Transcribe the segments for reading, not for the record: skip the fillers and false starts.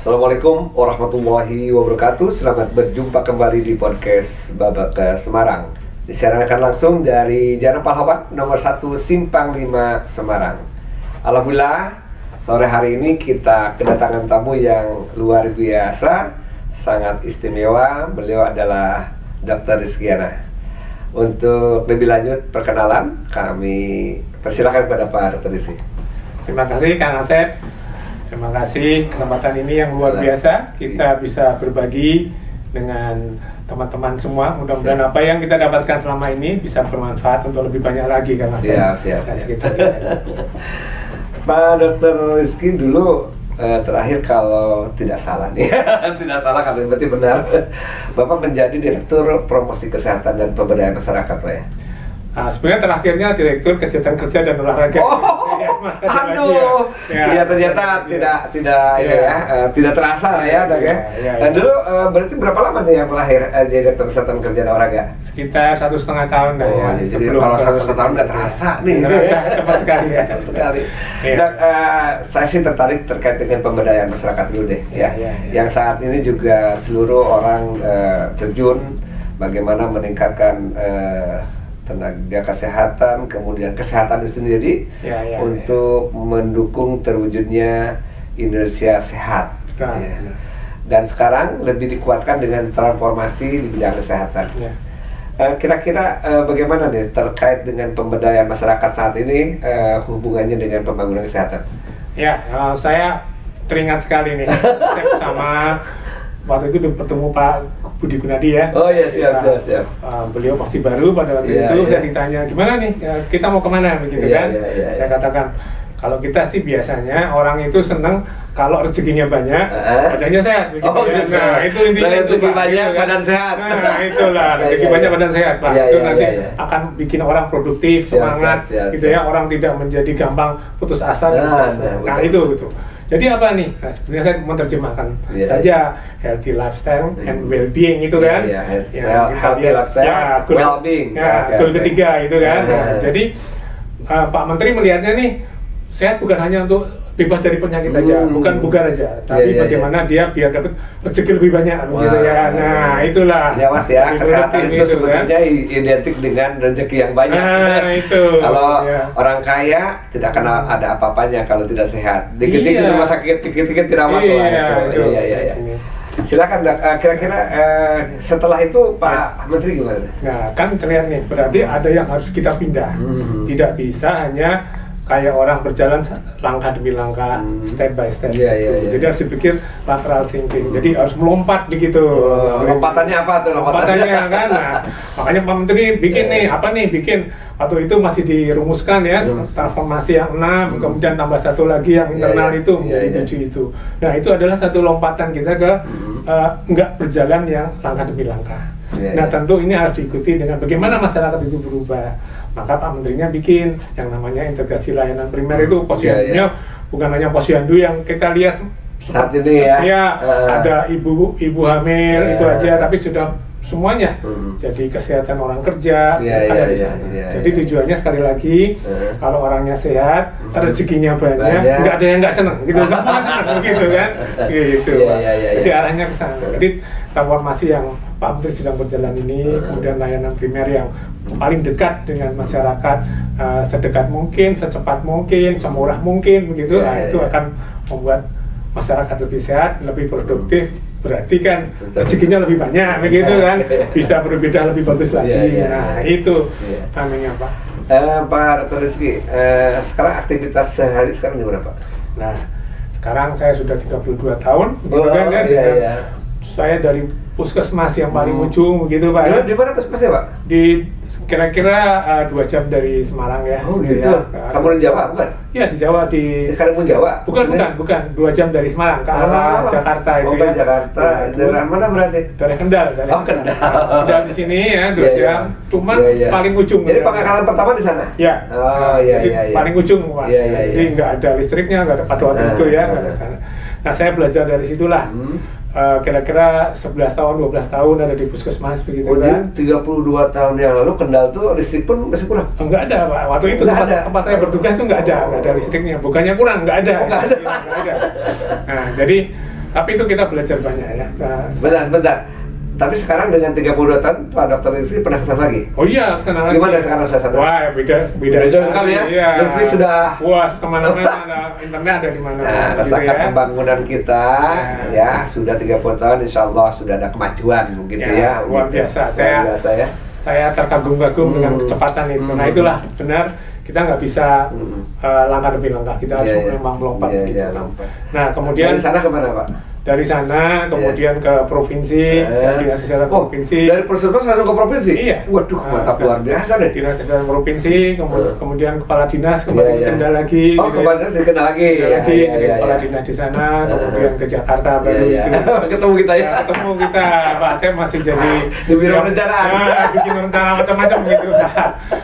Assalamualaikum warahmatullahi wabarakatuh. Selamat berjumpa kembali di podcast Babak Semarang. Disiarkan langsung dari Jalan Pahlawan nomor 1 Simpang 5 Semarang. Alhamdulillah, sore hari ini kita kedatangan tamu yang luar biasa, sangat istimewa. Beliau adalah Dr. Rizkiana. Untuk lebih lanjut perkenalan, kami persilakan kepada Pak Dr. Rizki. Terima kasih Kang Asep. Terima kasih kesempatan ini yang luar biasa. Kita bisa berbagi dengan teman-teman semua. Mudah-mudahan apa yang kita dapatkan selama ini bisa bermanfaat untuk lebih banyak lagi, Kang Asep. Siap. Pak Dr. Rizki dulu terakhir kalau tidak salah nih, tidak salah kalau berarti benar, Bapak menjadi Direktur Promosi Kesehatan dan Pemberdayaan Masyarakat, Pak ya? Nah, sebenarnya terakhirnya Direktur Kesehatan Kerja dan Olahraga. Ya ternyata tidak terasa ya, dok ya. Dan dulu berarti berapa lama nih yang terakhir Direktur Kesehatan Kerja dan Olahraga? Sekitar 1,5 tahun ya. Jadi kalau 1,5 tahun nggak terasa nih. Terasa cepat sekali ya. Cepat sekali. Dan saya sih tertarik terkait dengan pemberdayaan masyarakat dulu deh, ya. Yang saat ini juga seluruh orang terjun bagaimana meningkatkan tenaga kesehatan, kemudian kesehatan itu sendiri untuk mendukung terwujudnya Indonesia sehat. Dan sekarang lebih dikuatkan dengan transformasi di bidang kesehatan. Kira-kira bagaimana nih terkait dengan pemberdayaan masyarakat saat ini hubungannya dengan pembangunan kesehatan? Ya, saya teringat sekali nih sama waktu itu bertemu Pak Budi Gunadi ya. Oh iya, siap. Beliau masih baru pada waktu itu. Saya ditanya gimana nih, kita mau kemana begitu kan? Saya katakan kalau kita sih biasanya orang itu senang kalau rezekinya banyak, badannya sehat begitu ya. Nah itu intinya itu rezeki banyak, gitu, badan sehat. Nah itulah rezeki banyak, badan sehat Pak. Itu nanti akan bikin orang produktif, semangat, gitu ya. Orang tidak menjadi gampang putus asa dan seterusnya. Nah itu gitu. Jadi apa nih? Nah, sebenarnya saya menerjemahkan saja healthy lifestyle and well-being itu kan. Healthy lifestyle, well-being. Goal ketiga itu kan. Jadi Pak Menteri melihatnya nih, sehat bukan hanya untuk bebas dari penyakit aja, bukan bugar aja, tapi bagaimana dia biar dapat rezeki lebih banyak begitu ya. Nah itulah. Ya Mas ya, kesehatan itu sebetulnya identik dengan rezeki yang banyak. Nah itu. Kalau orang kaya tidak akan ada apa-apanya kalau tidak sehat. Dikit-dikit di rumah sakit, dikit-dikit tidak mampu. Iya. Silakan, kira-kira setelah itu Pak Menteri gimana? Nah kan terlihat nih, berarti ada yang harus kita pindah. Tidak bisa hanya kayak orang berjalan langkah demi langkah, step by step. Jadi harus dipikir lateral thinking. Jadi harus melompat begitu. Lompatannya apa tuh? Lompatannya kan. Nah, makanya Pak Menteri bikin bikin waktu itu masih dirumuskan ya, transformasi yang 6, kemudian tambah satu lagi yang internal itu menjadi 7 itu. Nah itu adalah satu lompatan kita ke nggak berjalan yang langkah demi langkah. Nah tentu ini harus diikuti dengan bagaimana masyarakat itu berubah. Maka Pak Menterinya bikin yang namanya integrasi layanan primer itu posyandunya bukan hanya posyandu yang kita lihat saat ini ya. Ada ibu hamil itu aja, tapi sudah semuanya. Jadi kesehatan orang kerja ada di sana. Jadi tujuannya sekali lagi kalau orangnya sehat, rezekinya banyak, nggak ada yang nggak seneng gitu, semua seneng begitu kan? Gitu. Jadi arahnya ke sana. Jadi transformasi yang Pak Menteri sedang berjalan ini, kemudian layanan primer yang paling dekat dengan masyarakat, sedekat mungkin, secepat mungkin, semurah mungkin begitu. Itu akan membuat masyarakat lebih sehat, lebih produktif. Berarti kan rezekinya lebih banyak begitu kan, bisa berbeda lebih bagus lagi. Nah itu timingnya Pak. Pak Dr. Rizki, sekarang aktivitas sehari sekarang gimana Pak? Nah sekarang saya sudah 32 tahun gitu kan ya. Saya dari puskesmas yang paling ujung begitu Pak. Di mana puskesmasnya Pak? Di kira-kira 2 jam dari Semarang ya. Oh gitu. Kamu di Jawa bukan? Iya di Jawa di. Karimun Jawa? Bukan. 2 jam dari Semarang ke arah Jakarta itu ya. Jakarta. Daerah mana berarti? Dari Kendal. Kendal. Kendal di sini ya 2 jam. Cuman paling ujung. Jadi pangkalan pertama di sana? Ya. Jadi paling ujung Pak. Jadi nggak ada listriknya, nggak ada pada waktu itu ya, nggak ada sana. Nah saya belajar dari situlah. Kira-kira 11 tahun, 12 tahun ada di puskesmas begitu kan. 32 tahun yang lalu Kendal tuh listrik pun masih kurang? Enggak ada Pak, waktu itu tempat saya bertugas tuh nggak ada listriknya. Bukannya kurang, nggak ada. Nggak ada. Nah jadi Tapi itu kita belajar banyak ya. Sebentar. Tapi sekarang dengan 32 tahun, Pak Dr. Rizky pernah kesana lagi? Oh iya, kesana lagi. Gimana sekarang suasana? Wah, beda sekali ya. Iya. Rizky sudah. Wah, kemana-mana ada internet ada di mana. Nah, rasakan gitu ya. Pembangunan kita, ya sudah 30 tahun, insya Allah sudah ada kemajuan, begitu ya. Luar biasa. Saya terkagum-kagum dengan kecepatan itu. Nah, itulah benar. Kita nggak bisa langkah demi langkah. Kita harus memang melompat. Gitu. Nah, kemudian dari sana kemana, Pak? Dari sana kemudian ke provinsi, dinas kesehatan provinsi. Dari Puskesmas langsung ke provinsi? Iya. Waduh, mantap luar biasa deh. Dinas kesehatan provinsi, kemudian kepala dinas kembali ke Kendal lagi. Oh, kepala dinas di Kendal lagi. Jadi kepala dinas di sana, kemudian ke Jakarta baru itu. Ketemu kita ya. Ketemu kita, Pak. Saya masih jadi di biro perencanaan. Bikin rencana macam-macam gitu.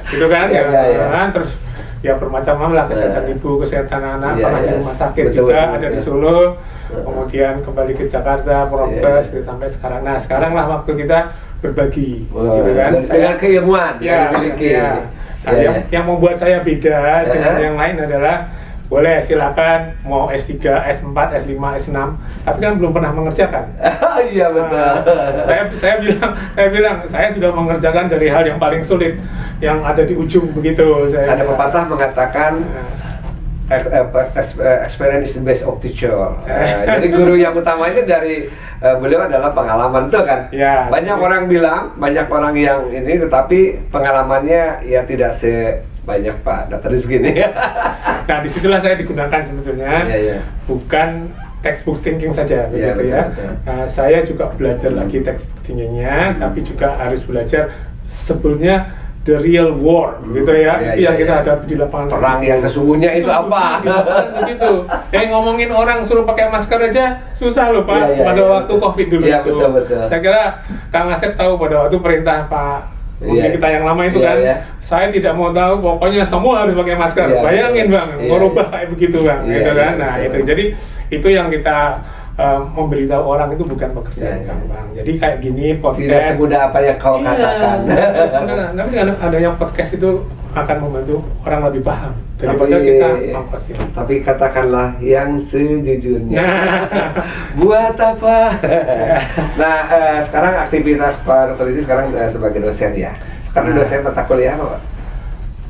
Gitu kan? Terus ya bermacam-macam lah, kesehatan ibu, kesehatan anak, pernah di rumah sakit juga, ada di Solo, kemudian kembali ke Jakarta, Prokes, gitu, sampai sekarang. Nah, sekarang lah waktu kita berbagi, gitu kan. Dengan keilmuan yang dimiliki. Yang membuat saya beda dengan yang lain adalah, boleh silakan mau S3, S4, S5, S6, tapi kan belum pernah mengerjakan. Iya betul. Saya bilang saya sudah mengerjakan dari hal yang paling sulit, yang ada di ujung begitu. Ada pepatah mengatakan experience is the best of teacher. Jadi guru yang utamanya dari beliau adalah pengalaman, tuh kan. Ya, banyak orang bilang, banyak orang yang ini, tetapi pengalamannya ya tidak sebanyak Pak Dr. Rizky nih. Nah, disitulah saya digunakan sebetulnya, bukan textbook thinking saja, begitu ya. Nah, saya juga belajar lagi textbook thinkingnya, tapi juga harus belajar sebetulnya the real war, gitu ya. Itu yang kita hadapi di lapangan. Perang yang sesungguhnya itu apa? Begitu. Ngomongin orang suruh pakai masker aja susah loh, Pak. Pada waktu COVID dulu itu. Betul. Saya kira Kang Asep tahu pada waktu perintah Pak Menteri kita yang lama itu kan, saya tidak mau tahu, pokoknya semua harus pakai masker. Bayangin Bang, merubah kayak begitu Bang, gitu kan. Nah itu, jadi itu yang kita memberitahu orang itu bukan pekerjaan gampang. Jadi kayak gini podcast. Tidak semudah apa yang kau katakan. Tapi dengan adanya podcast itu akan membantu orang lebih paham daripada kita ngomongin. Tapi katakanlah yang sejujurnya. Buat apa? Nah, sekarang aktivitas Pak Dr. Rizky sekarang sebagai dosen ya. Sekarang dosen mata kuliah apa, Pak?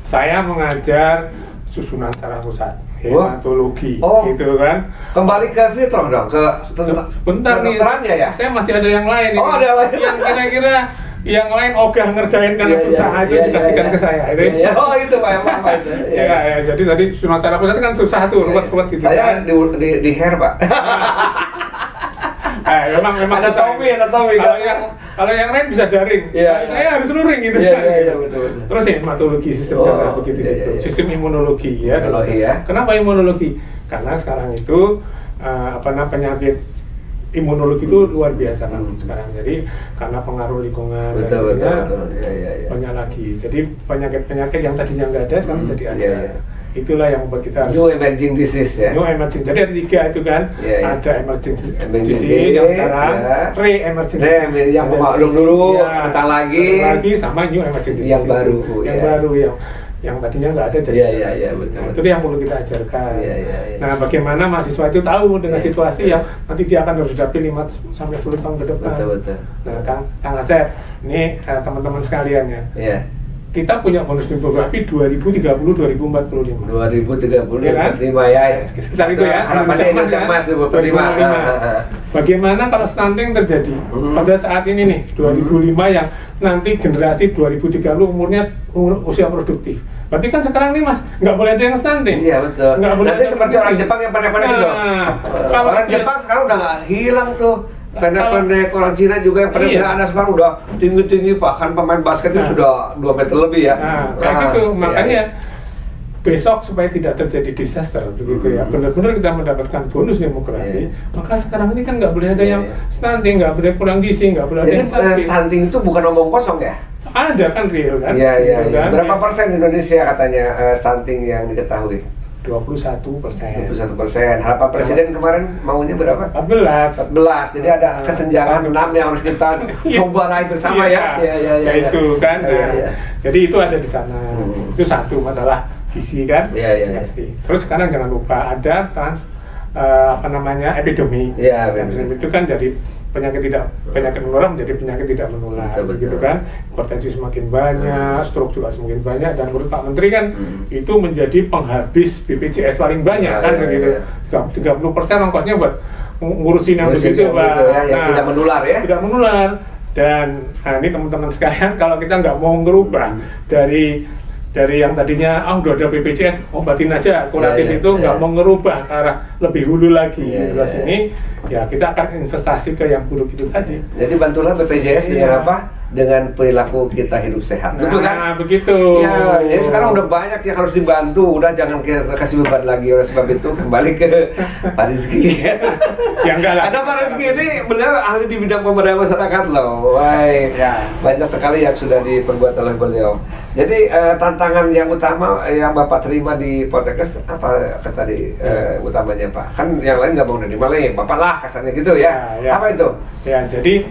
Saya mengajar susunan saraf pusat, hematologi, gitu kan. Kembali ke fitrah dong, ke bentar nih, ya? Saya masih ada yang lain. Oh, ada lain. Yang kira-kira yang lain ogah ngerjain karena susah, itu dikasihkan ke saya. Oh itu Pak, apa itu? Jadi tadi susunan saraf pusat kan susah tuh, ruwet-ruwet gitu. Saya di hair Pak. Memang anatomi. Kalau yang lain bisa daring, saya harus luring gitu. Betul. Terus hematologi, sistem darah begitu. Sistem imunologi ya. Kenapa imunologi? Karena sekarang itu penyakit imunologi itu luar biasa kan sekarang. Jadi karena pengaruh lingkungan banyak lagi. Jadi penyakit yang tadinya nggak ada sekarang jadi ada. Itulah yang membuat kita harus new emerging disease ya. New emerging. Jadi ada 3 itu kan. Ada emerging disease yang sekarang, re-emerging disease yang pemaklum dulu, datang lagi sama new emerging disease yang baru. Yang tadinya nggak ada jadi. Betul. Itu yang perlu kita ajarkan. Nah, bagaimana mahasiswa itu tahu dengan situasi yang nanti dia akan harus hadapi 5 sampai 10 tahun ke depan. Betul. Nah, Kang Asep, ini teman-teman sekalian ya. Kita punya bonus demografi 2030-2045. 2030-2045 ya. Sekitar itu ya. Harapannya Indonesia Emas 2045. Bagaimana kalau stunting terjadi pada saat ini nih 2005 yang nanti generasi 2030 umurnya usia produktif. Berarti kan sekarang nih Mas nggak boleh ada yang stunting. Iya betul. Nanti seperti orang Jepang yang pandai-pandai gitu. Kalau orang Jepang sekarang udah nggak hilang tuh. Pendek-pendek orang Cina juga yang pendek anak sekarang udah tinggi-tinggi, bahkan pemain basket itu sudah 2 meter lebih ya. Kayak gitu, makanya besok supaya tidak terjadi disaster begitu ya, benar-benar kita mendapatkan bonus demografi, maka sekarang ini kan nggak boleh ada yang stunting, nggak boleh kurang gizi, nggak boleh ada yang sakit. Stunting itu bukan omong kosong ya? Ada kan real kan? Iya. Berapa persen Indonesia katanya stunting yang diketahui? 21%. Harapan Presiden kemarin maunya berapa? 14. Jadi ada kesenjangan 6 yang harus kita coba naik bersama ya. Itu kan. Jadi itu ada di sana. Itu satu masalah gizi kan. Terus sekarang jangan lupa ada epidemi. Epidemi itu kan dari penyakit menular menjadi penyakit tidak menular, gitu kan. Hipertensi semakin banyak, stroke juga semakin banyak, dan menurut Pak Menteri kan itu menjadi penghabis BPJS paling banyak kan begitu. 30% ongkosnya buat ngurusin yang begitu, Pak. Yang tidak menular ya. Tidak menular. Dan ini teman-teman sekalian, kalau kita nggak mau ngerubah dari yang tadinya udah ada BPJS obatin aja kuratif itu nggak mau ngerubah ke arah lebih hulu lagi ini ya kita akan investasi ke yang buruk itu tadi. Jadi bantulah BPJS dengan apa? Dengan perilaku kita hidup sehat. Betul kan? Begitu. Ya, jadi sekarang udah banyak yang harus dibantu. Udah jangan kasih beban lagi. Oleh sebab itu kembali ke Pak Rizky. Ya enggak lah. Ada Pak Rizky ini benar ahli di bidang pemberdayaan masyarakat loh. Banyak sekali yang sudah diperbuat oleh beliau. Jadi tantangan yang utama yang Bapak terima di Poltekkes apa tadi utamanya Pak? Kan yang lain nggak mau nerima lagi, Bapak lah kasarnya gitu ya. Apa itu? Ya, jadi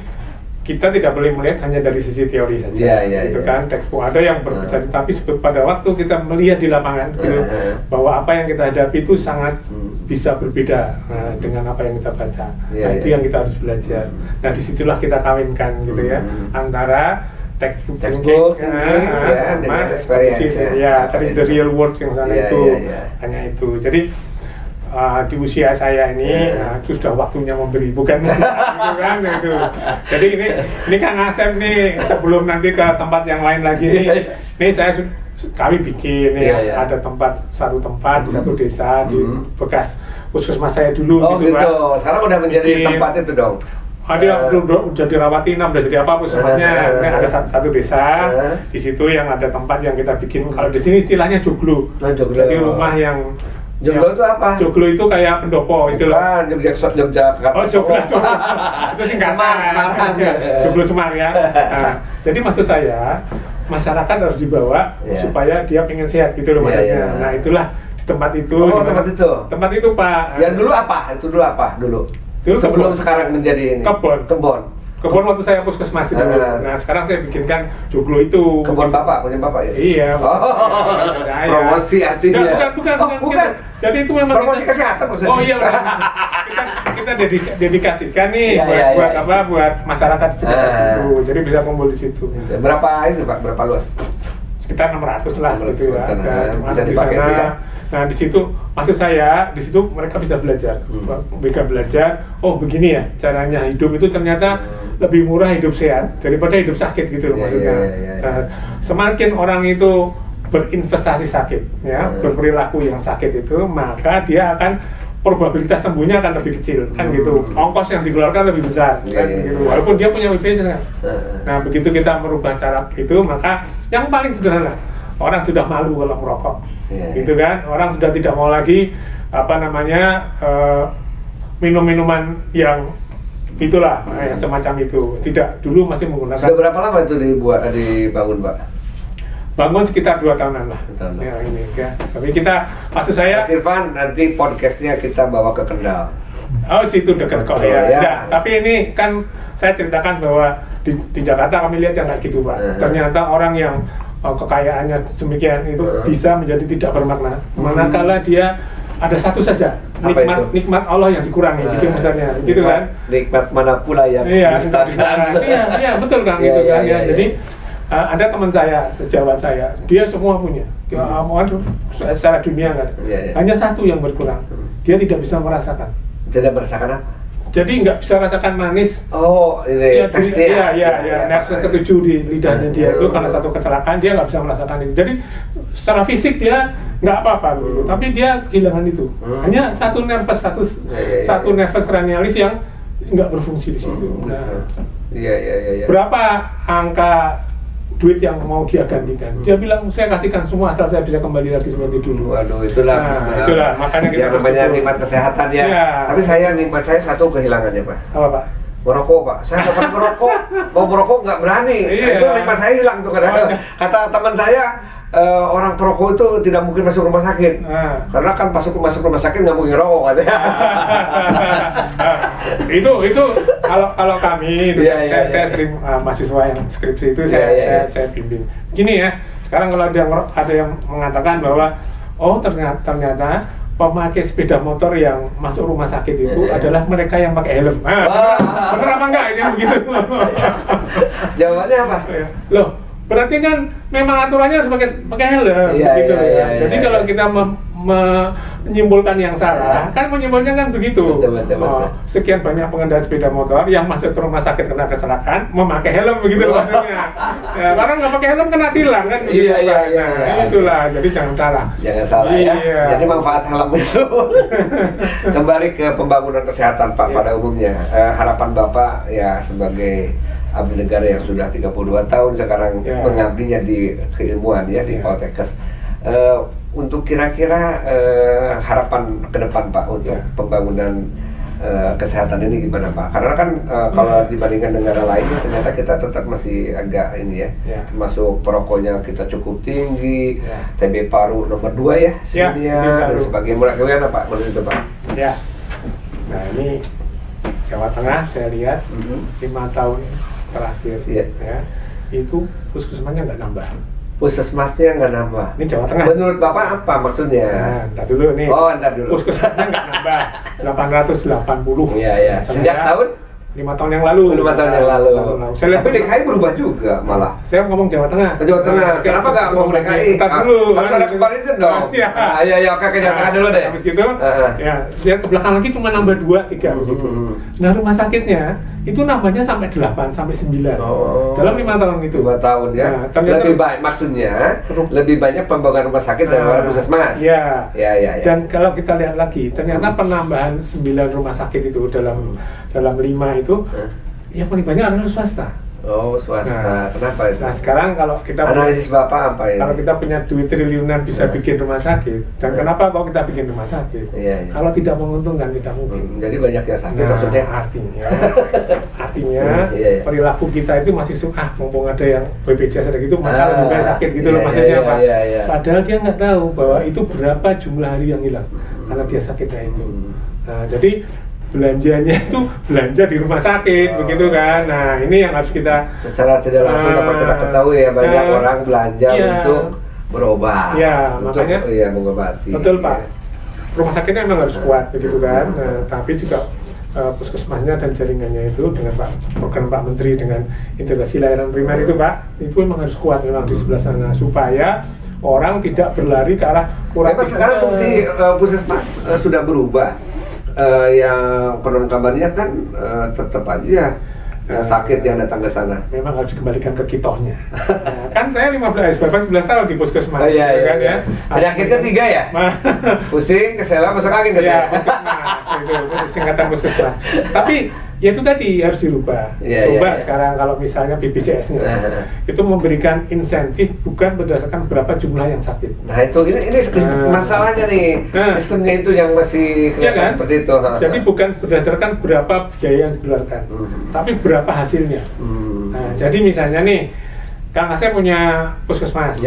kita tidak boleh melihat hanya dari sisi teori saja, kan textbook ada yang berbicara, tapi pada waktu kita melihat di lapangan bahwa apa yang kita hadapi itu sangat bisa berbeda dengan apa yang kita baca. Itu yang kita harus belajar. Nah disitulah kita kawinkan gitu ya antara textbook sama experience tadi the real world yang sana itu hanya itu. Jadi di usia saya ini itu sudah waktunya memberi, bukan gitu kan gitu. Jadi ini Kang Asep nih sebelum nanti ke tempat yang lain lagi nih saya kami bikin ada satu tempat di satu desa di bekas puskesmas saya dulu gitu. Sekarang udah menjadi tempat itu dong. Dia udah dirawat inap, udah jadi apa puskesmasnya. Ada satu desa di situ yang ada tempat yang kita bikin. Kalau di sini istilahnya joglo. Jadi rumah yang joglo itu apa? Joglo itu kayak pendopo itu loh. Jogja. Joglo itu singkatan. Joglo Semar ya. Jadi maksud saya masyarakat harus dibawa supaya dia pengen sehat gitu loh maksudnya. Nah itulah di tempat itu. Tempat itu Pak. Yang dulu apa? Itu dulu apa dulu? Sebelum sekarang menjadi ini. Kebun waktu saya puskesmas itu. Nah sekarang saya bikinkan joglo itu. Kebun Bapak, punya Bapak ya? Iya. Promosi artinya. Bukan. Jadi itu memang promosi kesehatan maksudnya. Oh iya. kita dedikasikan nih buat masyarakat di sekitar situ. Jadi bisa kumpul di situ. Berapa itu Pak? Berapa luas? Sekitar 600 lah gitu ya. Bisa dipakai juga. Nah di situ maksud saya di situ mereka bisa belajar, oh begini ya caranya hidup itu ternyata lebih murah hidup sehat daripada hidup sakit gitu loh maksudnya. Semakin orang itu berinvestasi sakit berperilaku yang sakit itu maka dia akan probabilitas sembuhnya akan lebih kecil kan gitu, ongkos yang dikeluarkan lebih besar kan gitu, walaupun dia punya BPJS kan. Nah begitu kita merubah cara itu maka yang paling sederhana orang sudah malu kalau merokok gitu kan, orang sudah tidak mau lagi minum-minuman yang itulah yang semacam itu, tidak, dulu masih menggunakan. Sudah berapa lama itu dibangun Pak? Bangun sekitar 2 tahunan lah. Ini ya. Tapi kita, maksud saya Mas Irfan, nanti podcastnya kita bawa ke Kendal. Oh situ dekat kok ya. Nah, tapi ini kan saya ceritakan bahwa di Jakarta kami lihat yang kayak gitu Pak. Ternyata orang yang kekayaannya demikian itu bisa menjadi tidak bermakna manakala dia ada satu saja nikmat Allah yang dikurangi gitu misalnya gitu kan, nikmat mana pula yang distakan. Iya betul kan gitu kan ya. Jadi ada teman saya sejawat saya, dia semua punya secara dunia kan, hanya satu yang berkurang, dia tidak bisa merasakan. Tidak merasakan apa? Jadi nggak bisa rasakan manis. Ini teksnya. Nerves ketujuh di lidahnya dia itu karena satu kecelakaan dia nggak bisa merasakan itu. Jadi secara fisik dia nggak apa-apa gitu, tapi dia kehilangan itu. Hanya satu nervus satu nervus cranialis yang nggak berfungsi di situ. Berapa angka duit yang mau dia gantikan? Dia bilang saya kasihkan semua asal saya bisa kembali lagi seperti dulu. Waduh, itulah makanya kita namanya nikmat kesehatan ya. Tapi nikmat saya satu kehilangannya Pak. Apa Pak? Merokok Pak. Saya nggak pernah merokok. Mau merokok nggak berani. Itu nikmat saya hilang tuh kadang-kadang. Kata teman saya, orang perokok itu tidak mungkin masuk rumah sakit. Karena kan masuk rumah sakit nggak mungkin rokok katanya. Itu kalau kami saya sering mahasiswa yang skripsi itu saya bimbing. Gini ya, sekarang kalau ada yang mengatakan bahwa ternyata pemakai sepeda motor yang masuk rumah sakit itu adalah mereka yang pakai helm. Bener apa enggak ini begitu? Jawabannya apa? Loh, berarti kan memang aturannya harus pakai helm, gitu ya. Jadi kalau kita menyimpulkan yang salah, kan menyimpulnya kan begitu. Betul. Sekian banyak pengendara sepeda motor yang masuk ke rumah sakit karena kecelakaan memakai helm begitu maksudnya. Ya, karena nggak pakai helm kena tilang kan begitu. Nah, itulah. Jadi jangan salah. Jangan salah ya. Jadi manfaat helm itu. Kembali ke pembangunan kesehatan Pak pada umumnya. Harapan Bapak ya sebagai abdi negara yang sudah 32 tahun sekarang mengabdinya di keilmuan ya di Poltekkes. Untuk kira-kira harapan ke depan Pak untuk pembangunan kesehatan ini gimana Pak? Karena kan kalau dibandingkan negara lainnya ternyata kita tetap masih agak ini ya, termasuk perokoknya kita cukup tinggi, TB paru nomor 2 ya, dan sebagainya. Mulai kemana Pak? Menurut itu Pak? Ya, nah ini Jawa Tengah saya lihat 5 tahun terakhir ya, itu puskesmasnya nggak nambah. Puskesmasnya nggak nambah. Ini Jawa Tengah. Menurut Bapak apa maksudnya? Nah, ntar dulu nih. Ntar dulu. Puskesmasnya nggak nambah. 880. Iya. Sejak tahun? 5 tahun yang lalu. 5 tahun yang lalu. Tapi DKI berubah juga malah. Saya ngomong Jawa Tengah. Jawa Tengah. Kenapa nggak ngomong DKI? Ntar dulu. Harus ada comparison dong. Iya, oke ke Jawa Tengah dulu deh. Habis gitu, ya lihat ke belakang lagi cuma nambah 2, 3 begitu. Nah rumah sakitnya itu nambahnya sampai 8 sampai 9 dalam 5 tahun itu. 5 tahun ya. Lebih baik maksudnya lebih banyak pembangunan rumah sakit daripada puskesmas. Iya. Dan Ya. kalau kita lihat lagi, ternyata penambahan 9 rumah sakit itu dalam 5 itu yang paling banyak adalah swasta. Oh, swasta. Kenapa itu? Nah, sekarang kalau kita analisis Bapak apa ini? Kalau kita punya duit triliunan bisa bikin rumah sakit, dan kenapa kok kita bikin rumah sakit? Kalau tidak menguntungkan tidak mungkin. Jadi banyak yang sakit maksudnya? Artinya perilaku kita itu masih mumpung ada yang BPJS ada gitu, maka lebih baik sakit gitu loh maksudnya Pak. Padahal dia nggak tahu bahwa itu berapa jumlah hari yang hilang karena dia sakitnya itu. Nah, jadi belanjanya itu belanja di rumah sakit begitu kan. Nah ini yang harus kita secara tidak langsung dapat kita ketahui ya, banyak orang belanja untuk berobat, makanya mengobati. Betul Pak, rumah sakitnya memang harus kuat begitu kan. Nah, tapi juga puskesmasnya dan jaringannya itu dengan program Pak Menteri dengan integrasi layanan primer itu Pak, itu memang harus kuat memang di sebelah sana supaya orang tidak berlari ke arah kurang. Sekarang fungsi puskesmas sudah berubah. Yang konon kabarnya kan tetap aja sakit yang datang ke sana. Memang harus dikembalikan ke kitohnya. Kan saya 11 tahun di puskesmas. Kan ya. Penyakitnya 3 ya? Pusing, kesela, masuk angin gitu. Ya, puskesmas itu singkatan puskesmas. Tapi ya itu tadi harus dirubah. Coba sekarang kalau misalnya BPJS-nya itu memberikan insentif bukan berdasarkan berapa jumlah yang sakit. Nah itu ini masalahnya nih, sistemnya itu yang masih kan? Seperti itu. Jadi bukan berdasarkan berapa biaya yang dikeluarkan, tapi berapa hasilnya. Nah, jadi misalnya nih, Kang Asep punya puskesmas,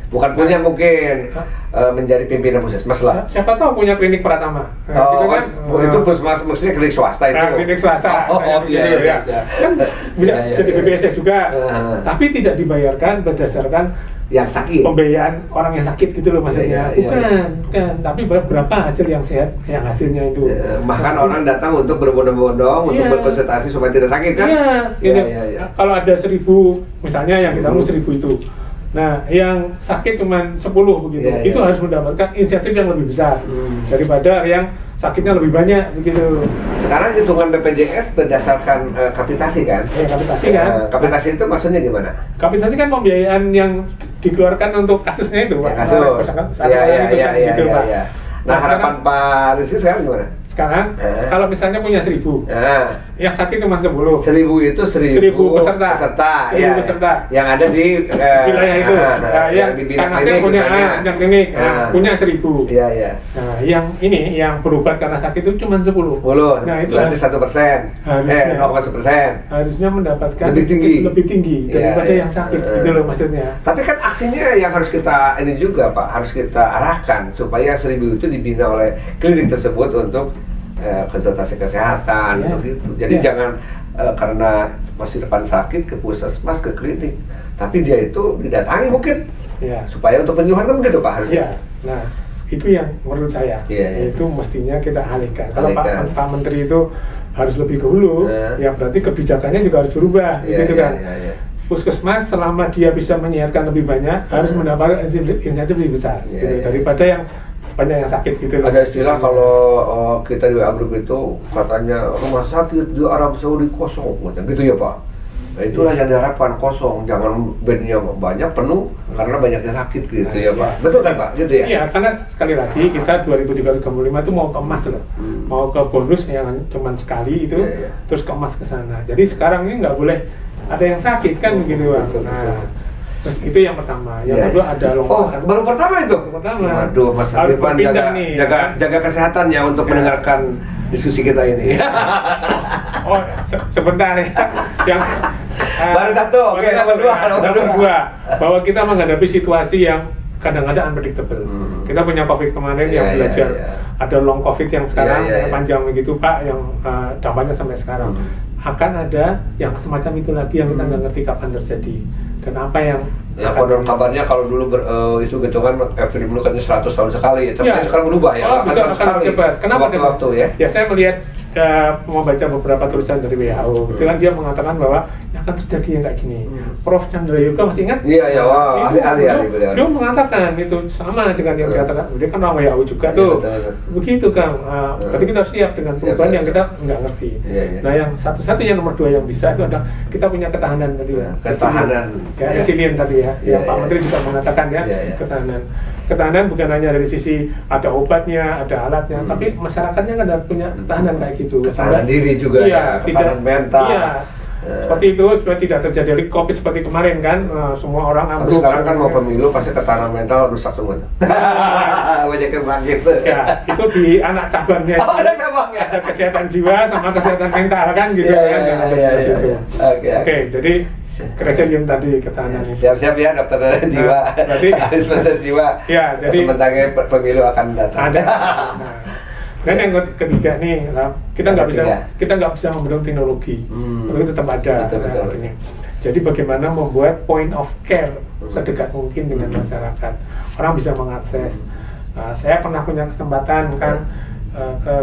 bukan punya mungkin menjadi pimpinan puskesmas lah. Siapa tahu punya klinik Pratama. Gitu kan? Itu puskesmas maksudnya klinik swasta itu. Klinik swasta. Iya. Kan bisa jadi BPJS juga. Tapi tidak dibayarkan berdasarkan yang sakit. Pembiayaan orang yang sakit gitu loh maksudnya. Bukan. Tapi berapa hasil yang sehat, yang hasilnya itu. Bahkan orang datang untuk berbondong-bondong untuk berkonsultasi supaya tidak sakit kan? Kalau ada 1.000 misalnya yang kita 1.000 itu. Nah, yang sakit cuma 10 begitu. Itu harus mendapatkan insentif yang lebih besar daripada yang sakitnya lebih banyak begitu. Sekarang hitungan BPJS berdasarkan kapitasi kan? Kapitasi kan. Kapitasi itu maksudnya gimana? Kapitasi kan pembiayaan yang dikeluarkan untuk kasusnya itu, Pak. Kasus. Gitu, Pak. Nah, harapan Pak Rizky sekarang gimana? Sekarang kalau misalnya punya 1.000, yang sakit cuma 10. 1.000 itu 1.000 peserta. 1.000 peserta. Yang ada di wilayah itu. Yang di bidang klinik punya klinik, punya 1.000. Nah, yang ini yang berobat karena sakit itu cuma 10. Nah, itu berarti 1%. 0,1%. Harusnya mendapatkan lebih tinggi daripada yang sakit. Gitu loh maksudnya. Tapi kan aksinya yang harus kita ini juga Pak, harus kita arahkan supaya 1.000 itu dibina oleh klinik tersebut untuk konsultasi kesehatan begitu. Jadi jangan karena masih depan sakit ke puskesmas, ke klinik, tapi dia itu didatangi mungkin supaya untuk penyuluhan kan begitu Pak harusnya. Nah itu yang menurut saya itu mestinya kita alihkan. Kalau Pak Menteri itu harus lebih ke hulu, ya berarti kebijakannya juga harus berubah, gitu kan. Puskesmas selama dia bisa menyehatkan lebih banyak harus mendapatkan insentif lebih besar, gitu, daripada yang banyak yang sakit gitu. Ada istilah kalau kita di WA Group itu katanya rumah sakit di Arab Saudi kosong, macam gitu ya Pak. Nah, itulah yang diharapkan, kosong, jangan bednya banyak, penuh karena banyaknya sakit gitu ya Pak. Betul kan Pak? Gitu ya? Iya, karena sekali lagi kita 2035 itu mau kemas loh, mau ke bonus yang cuma sekali itu, terus kemas ke sana. Jadi sekarang ini nggak boleh ada yang sakit kan begitu Bang. Nah, terus itu yang pertama. Yang kedua ada lompatan. Oh, baru pertama itu? Pertama. Waduh, Mas Irfan jaga kesehatan ya untuk mendengarkan diskusi kita ini. Oh, sebentar ya. Yang baru satu. Oke, nomor dua. Bahwa kita menghadapi situasi yang kadang-kadang unpredictable. Kita punya COVID kemarin yang belajar. Ada long COVID yang sekarang panjang begitu Pak, yang dampaknya sampai sekarang. Akan ada yang semacam itu lagi yang kita nggak ngerti kapan terjadi dan apa yang konon kabarnya kalau dulu isu getongan epidemi dulu kan 100 tahun sekali, tapi sekarang berubah ya. Akan cepat. Kenapa? Waktu ya. Ya saya melihat membaca beberapa tulisan dari WHO, itu kan dia mengatakan bahwa akan terjadi yang kayak gini. Prof. Chandra Yoga masih ingat? Iya, wah, ahli. Dia mengatakan itu sama dengan yang dikatakan, dia kan orang WHO juga tuh. Begitu Kang. Berarti kita siap dengan perubahan yang kita nggak ngerti. Nah, yang satu-satunya nomor 2 yang bisa itu adalah kita punya ketahanan tadi ya. Resilient tadi ya. Yang Pak Menteri juga mengatakan ya, ketahanan bukan hanya dari sisi ada obatnya, ada alatnya, tapi masyarakatnya kan punya ketahanan kayak gitu. Ketahanan diri juga ketahanan mental. Seperti itu supaya tidak terjadi COVID seperti kemarin kan, semua orang ambruk. Sekarang kan mau pemilu pasti ketahanan mental rusak semua. Banyak yang sakit. Ya, itu di anak cabangnya. Ada cabangnya. Ada kesehatan jiwa sama kesehatan mental kan gitu kan. Oke, jadi resilient tadi ketahanan. Siap-siap ya dokter jiwa. Berarti spesialis jiwa. Ya, jadi sebentar pemilu akan datang. Ada. Dan yang ketiga nih, kita nggak bisa membendung teknologi, itu tetap ada. Betul. Jadi bagaimana membuat point of care sedekat mungkin dengan masyarakat, orang bisa mengakses. Saya pernah punya kesempatan kan ke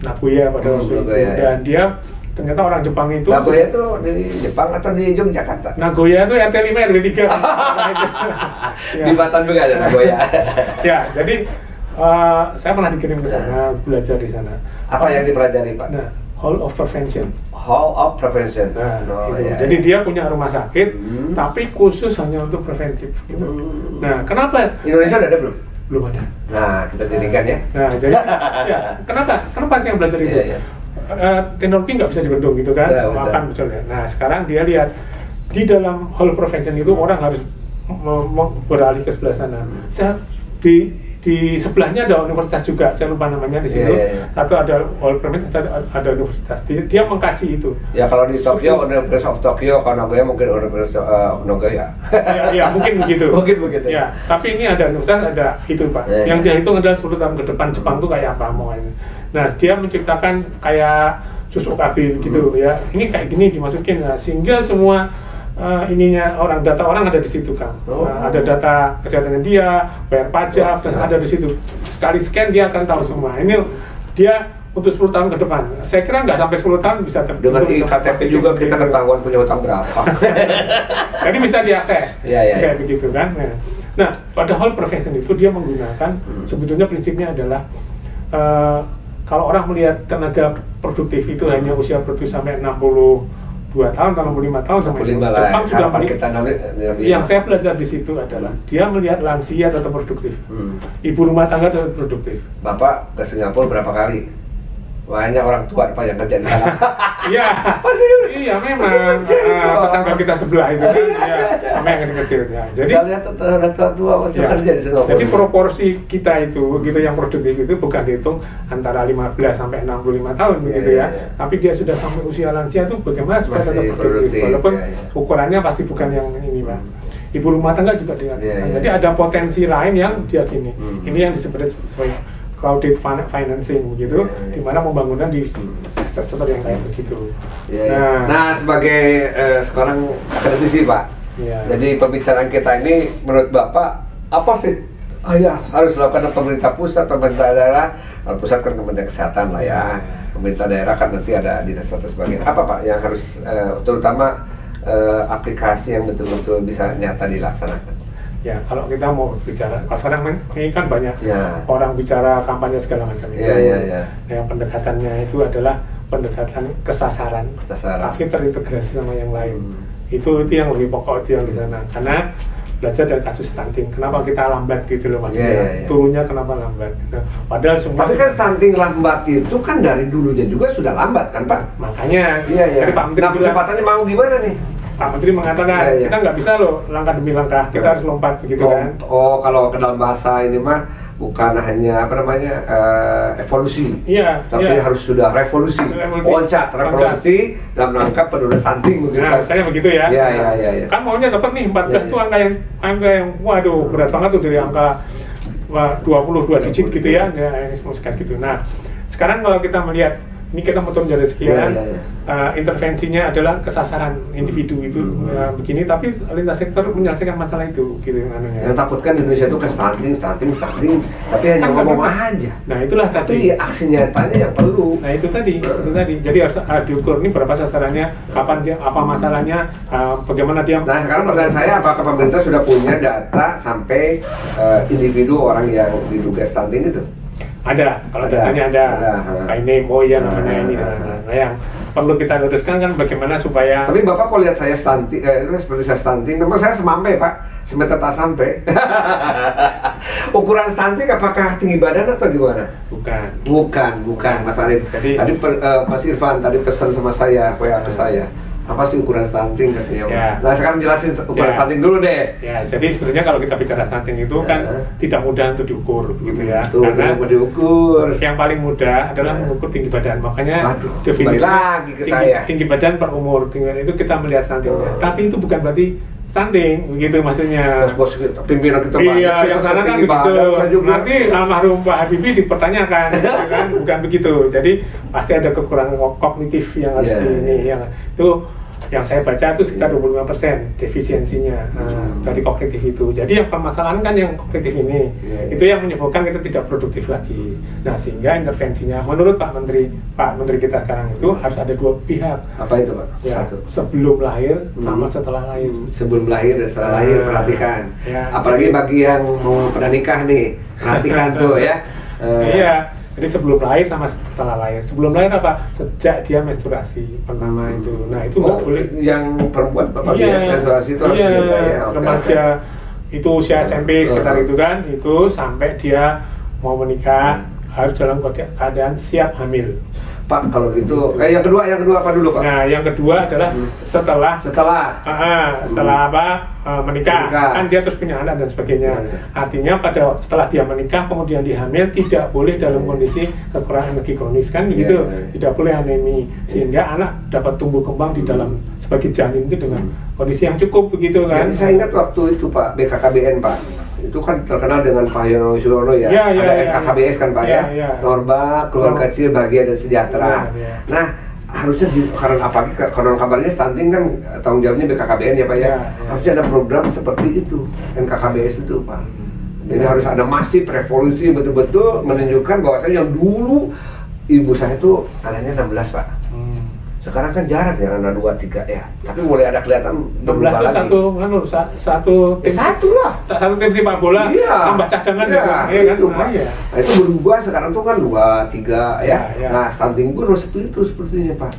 Nagoya pada waktu itu, dan dia ternyata orang Jepang itu. Nagoya itu di Jepang atau di Yogyakarta? Nagoya itu RT 5 RW 3. Di Batam juga ada Nagoya. Ya, jadi saya pernah dikirim ke sana, belajar di sana. Apa yang dipelajari Pak? Nah, Hall of Prevention. Hall of Prevention. Nah, jadi dia punya rumah sakit, tapi khusus hanya untuk preventif. Gitu. Nah, kenapa? Indonesia udah ada belum? Belum ada. Nah, kita dirikan ya. Nah, jadi kenapa sih yang belajar itu? Teknologi nggak bisa dibendung gitu kan? Makan betul ya. Nah, sekarang dia lihat di dalam Hall of Prevention itu orang harus beralih ke sebelah sana. Saya di sebelahnya ada universitas juga, saya lupa namanya di situ. Satu ada Hall of Prevention, ada universitas. Dia mengkaji itu. Ya kalau di Tokyo, University of Tokyo, kalau Nagoya mungkin University of Nagoya. Ya mungkin begitu. Mungkin begitu. Ya, tapi ini ada universitas, ada itu Pak. Yang dia hitung adalah 10 tahun ke depan Jepang tuh kayak apa mau ini. Nah, dia menciptakan kayak susu kabin gitu ya. Ini kayak gini dimasukin, sehingga semua data orang ada di situ kan. Ada data kesehatannya dia, bayar pajak dan ada di situ. Sekali scan dia akan tahu semua. Ini dia untuk 10 tahun ke depan. Saya kira nggak sampai 10 tahun bisa dengan KTP juga kita ketahuan punya utang berapa. Jadi bisa diakses. Kayak begitu kan. Nah, pada Hall Prevention itu dia menggunakan sebetulnya prinsipnya adalah kalau orang melihat tenaga produktif itu hanya usia produktif sampai 62 tahun atau 65 tahun sampai Jepang sudah paling. Yang saya belajar di situ adalah dia melihat lansia tetap produktif, ibu rumah tangga tetap produktif. Bapak ke Singapura berapa kali? Banyak orang tua Pak yang kerja di sana. Iya, iya memang tetangga kita sebelah itu kan, sama yang kecil-kecil ya. Jadi saya lihat tetangga tua masih kerja di Singapura. Jadi proporsi kita itu, gitu yang produktif itu bukan dihitung antara 15 sampai 65 tahun begitu ya. Tapi dia sudah sampai usia lansia itu bagaimana supaya tetap produktif. Walaupun ukurannya pasti bukan yang ini Pak. Ibu rumah tangga juga dilakukan. Jadi ada potensi lain yang diyakini. Ini yang disebut sebagai crowded financing begitu, di mana pembangunan di sektor yang kayak begitu. Nah, sebagai sekarang akademisi Pak, jadi pembicaraan kita ini menurut Bapak apa sih ya harus dilakukan pemerintah pusat, pemerintah daerah. Kalau pusat kan Kementerian Kesehatan lah ya. Pemerintah daerah kan nanti ada dinas dan sebagainya. Apa Pak yang harus terutama aplikasi yang betul-betul bisa nyata dilaksanakan? Ya, kalau kita mau bicara, kalau sekarang ini kan banyak orang bicara kampanye segala macam itu. Yang pendekatannya itu adalah pendekatan kesasaran. Tapi terintegrasi sama yang lain. Itu yang lebih pokok, itu yang di sana. Karena belajar dari kasus stunting, kenapa kita lambat gitu loh maksudnya, turunnya kenapa lambat gitu. Padahal semua. Tapi kan stunting lambat itu kan dari dulunya juga sudah lambat kan Pak? Makanya. Jadi Pak Menteri bilang, kecepatannya mau gimana nih? Pak Menteri mengatakan kita nggak bisa loh langkah demi langkah, kita harus lompat begitu kan? Oh, kalau ke dalam bahasa ini mah bukan hanya evolusi, tapi harus sudah revolusi. Loncat revolusi dalam rangka penurunan stunting. Nah, misalnya begitu ya. Kan maunya cepat nih, 14 tuh angka yang waduh berat banget tuh, dari angka 22 digit gitu ya, gitu. Nah, sekarang kalau kita melihat ini kita mau turun dari sekian, intervensinya adalah kesasaran individu itu begini, tapi lintas sektor menyelesaikan masalah itu gitu. Yang takutkan Indonesia itu ke stunting, tapi hanya ngomong aja. Nah itulah tadi aksi nyatanya yang perlu. Nah itu tadi. Jadi harus diukur nih berapa sasarannya, kapan dia, apa masalahnya, bagaimana dia. Nah sekarang pertanyaan saya, apakah pemerintah sudah punya data sampai individu orang yang diduga stunting itu? Ada, kalau datanya ada. By name, namanya ini. Nah, yang perlu kita luruskan kan bagaimana supaya. Tapi Bapak kalau lihat saya stunting, seperti saya stunting, memang saya semampe Pak, semeter tak sampai. Ukuran stunting apakah tinggi badan atau gimana? Bukan Mas Arif. Tadi Mas Irfan tadi pesan sama saya, WA ke saya. Apa sih ukuran stunting katanya? Nah sekarang jelasin ukuran stunting dulu deh. Jadi sebenarnya kalau kita bicara stunting itu kan tidak mudah untuk diukur, gitu ya. Karena diukur. Yang paling mudah adalah mengukur tinggi badan. Makanya definisi tinggi badan per umur. Tinggi badan itu kita melihat stuntingnya. Tapi itu bukan berarti stunting, begitu maksudnya. Bos pimpinan kita yang sana kan begitu. Nanti almarhum Pak Habibie dipertanyakan, gitu kan? Bukan begitu. Jadi pasti ada kekurangan kognitif yang harus itu yang saya baca itu sekitar 25% defisiensinya dari kognitif itu. Jadi yang permasalahan kan yang kognitif ini, itu yang menyebabkan kita tidak produktif lagi. Nah sehingga intervensinya menurut Pak Menteri kita sekarang itu harus ada dua pihak. Apa itu Pak? Sebelum lahir sama setelah lahir. Sebelum lahir dan setelah lahir perhatikan. Apalagi bagi yang mau pernah nikah nih, perhatikan tuh ya. Jadi sebelum lahir sama setelah lahir. Sebelum lahir apa? Sejak dia menstruasi pertama itu. Nah itu nggak boleh. Yang perempuan menstruasi itu harus remaja itu usia SMP sekitar itu kan, itu sampai dia mau menikah harus dalam keadaan siap hamil. Pak, kalau gitu, yang kedua apa dulu Pak? Nah, yang kedua adalah setelah menikah, kan dia terus punya anak dan sebagainya. Artinya setelah dia menikah kemudian dia hamil tidak boleh dalam kondisi kekurangan energi kronis kan begitu, tidak boleh anemi sehingga anak dapat tumbuh kembang di dalam sebagai janin itu dengan kondisi yang cukup begitu kan. Saya ingat waktu itu Pak BKKBN Pak. Itu kan terkenal dengan Pak Yono Surono ya. Ada KKBS kan Pak Norma, keluarga kecil, bahagia dan sejahtera. Nah, harusnya karena kabarnya stunting kan tanggung jawabnya BKKBN ya Pak ya. Harusnya ada program seperti itu, KKBS itu Pak. Jadi harus ada masif revolusi betul-betul menunjukkan bahwasanya yang dulu ibu saya itu anaknya 16 Pak. Sekarang kan jarang ya anak 2-3 ya. Tapi mulai ada kelihatan 16 itu satu tim sepak bola tambah cadangan gitu. Nah, itu berubah sekarang tuh kan 2-3 ya. Nah, stunting pun harus sepertinya Pak.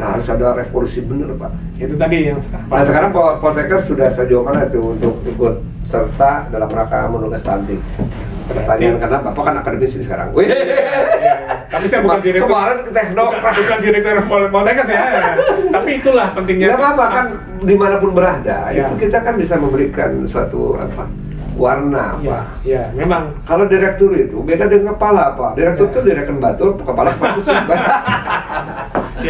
Nah, harus ada revolusi bener Pak. Itu tadi yang sekarang Poltekkes sudah sejauh mana itu untuk ikut serta dalam rangka menurunkan stunting? Pertanyaan karena Bapak kan akademisi sekarang. Tapi saya bukan direktur. Kemarin ke teknokrat. Bukan direktur Poltekkes ya. Tapi itulah pentingnya. Gak apa-apa kan dimanapun berada. Itu kita kan bisa memberikan suatu warna Pak. Memang. Kalau direktur itu beda dengan kepala Pak. Direktur itu direkan batul, kepala pusing.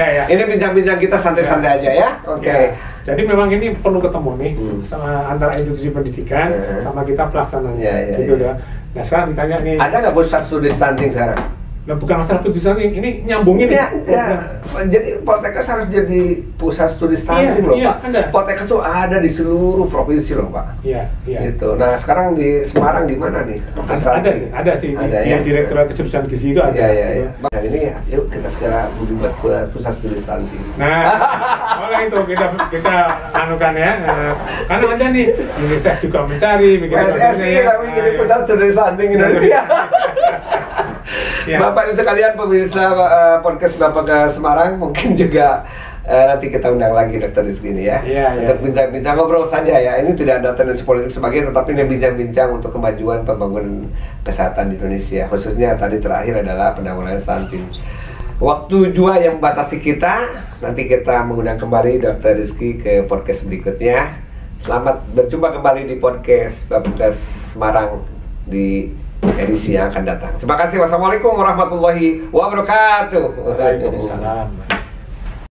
Ini bincang-bincang kita santai-santai aja ya. Oke. Jadi memang ini perlu ketemu nih sama antara institusi pendidikan sama kita pelaksananya gitu ya. Nah sekarang ditanya nih. Ada nggak pusat studi stunting sekarang? Nah, bukan masalah studi stunting, ini nyambungin ya. Jadi Poltekkes harus jadi pusat studi stunting loh Pak. Poltekkes tuh ada di seluruh provinsi loh Pak. Iya. Gitu. Nah sekarang di Semarang gimana nih? Ada sih. Di Direktorat Kejurusan Gizi itu ada. Iya. Nah ini ya, yuk kita segera buat pusat studi stunting. Nah, oleh itu kita anukan ya. Karena ada nih UNICEF juga mencari. PSSI tapi jadi pusat studi stunting Indonesia. Ya. Bapak Ibu sekalian pemirsa podcast Bapak ke Semarang, mungkin juga nanti kita undang lagi Dr. Rizky ini ya, untuk bincang-bincang ngobrol saja ya. Ini tidak ada tendensi politik sebagainya, tetapi ini bincang-bincang untuk kemajuan pembangunan kesehatan di Indonesia, khususnya tadi terakhir adalah penanggulangan stunting. Waktu juga yang membatasi kita, nanti kita mengundang kembali Dr. Rizky ke podcast berikutnya. Selamat berjumpa kembali di podcast Bapak ke Semarang di edisi yang akan datang. Terima kasih. Wassalamualaikum warahmatullahi wabarakatuh. Waalaikumsalam.